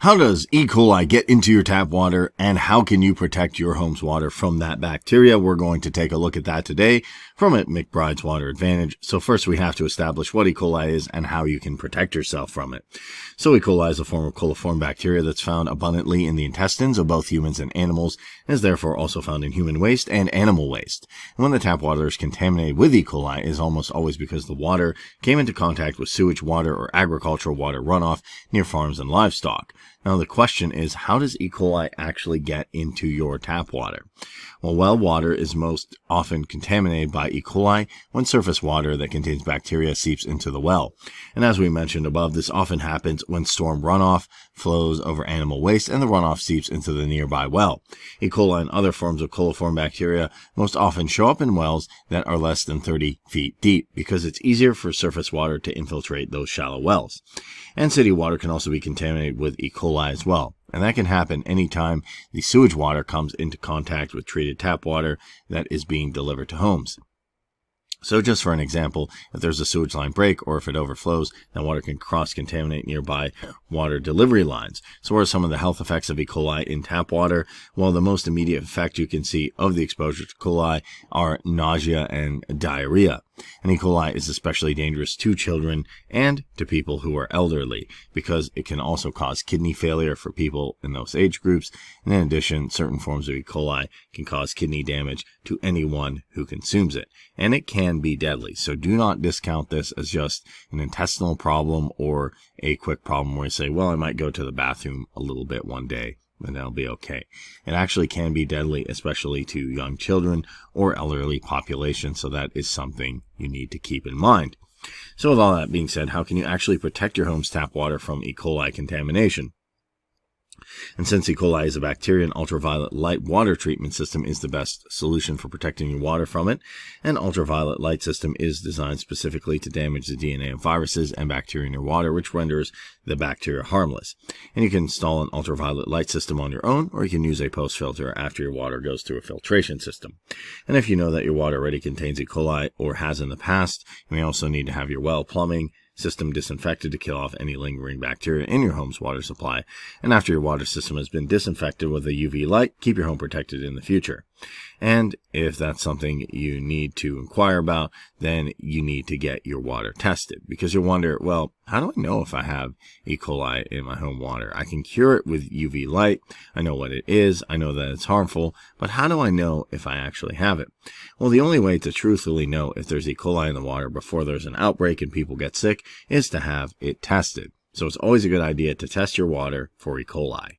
How does E. coli get into your tap water, and how can you protect your home's water from that bacteria? We're going to take a look at that today from McBride's Water Advantage. So first we have to establish what E. coli is and how you can protect yourself from it. So E. coli is a form of coliform bacteria that's found abundantly in the intestines of both humans and animals, and is therefore also found in human waste and animal waste. And when the tap water is contaminated with E. coli, it is almost always because the water came into contact with sewage water or agricultural water runoff near farms and livestock. Now the question is, how does E. coli actually get into your tap water? Well water is most often contaminated by E. coli when surface water that contains bacteria seeps into the well. And as we mentioned above, this often happens when storm runoff flows over animal waste and the runoff seeps into the nearby well. E. coli and other forms of coliform bacteria most often show up in wells that are less than 30 feet deep because it's easier for surface water to infiltrate those shallow wells. And city water can also be contaminated with E. coli as well. And that can happen anytime the sewage water comes into contact with treated tap water that is being delivered to homes. So just for an example, if there's a sewage line break or if it overflows, then water can cross-contaminate nearby water delivery lines. So what are some of the health effects of E. coli in tap water? Well, the most immediate effect you can see of the exposure to coli are nausea and diarrhea. And E. coli is especially dangerous to children and to people who are elderly because it can also cause kidney failure for people in those age groups. And in addition, certain forms of E. coli can cause kidney damage to anyone who consumes it. And it can be deadly. So do not discount this as just an intestinal problem or a quick problem where you say, well, I might go to the bathroom a little bit one day and that'll be okay. It actually can be deadly, especially to young children or elderly population, so that is something you need to keep in mind. So with all that being said, how can you actually protect your home's tap water from E. coli contamination? And since E. coli is a bacteria, an ultraviolet light water treatment system is the best solution for protecting your water from it. An ultraviolet light system is designed specifically to damage the DNA of viruses and bacteria in your water, which renders the bacteria harmless. And you can install an ultraviolet light system on your own, or you can use a post filter after your water goes through a filtration system. And if you know that your water already contains E. coli or has in the past, you may also need to have your well plumbing system disinfected to kill off any lingering bacteria in your home's water supply. And after your water system has been disinfected with a UV light, keep your home protected in the future. And if that's something you need to inquire about, then you need to get your water tested, because you'll wonder, well, how do I know if I have E. coli in my home water? I can cure it with UV light. I know what it is. I know that it's harmful, but how do I know if I actually have it? Well, the only way to truthfully know if there's E. coli in the water before there's an outbreak and people get sick is to have it tested. So it's always a good idea to test your water for E. coli.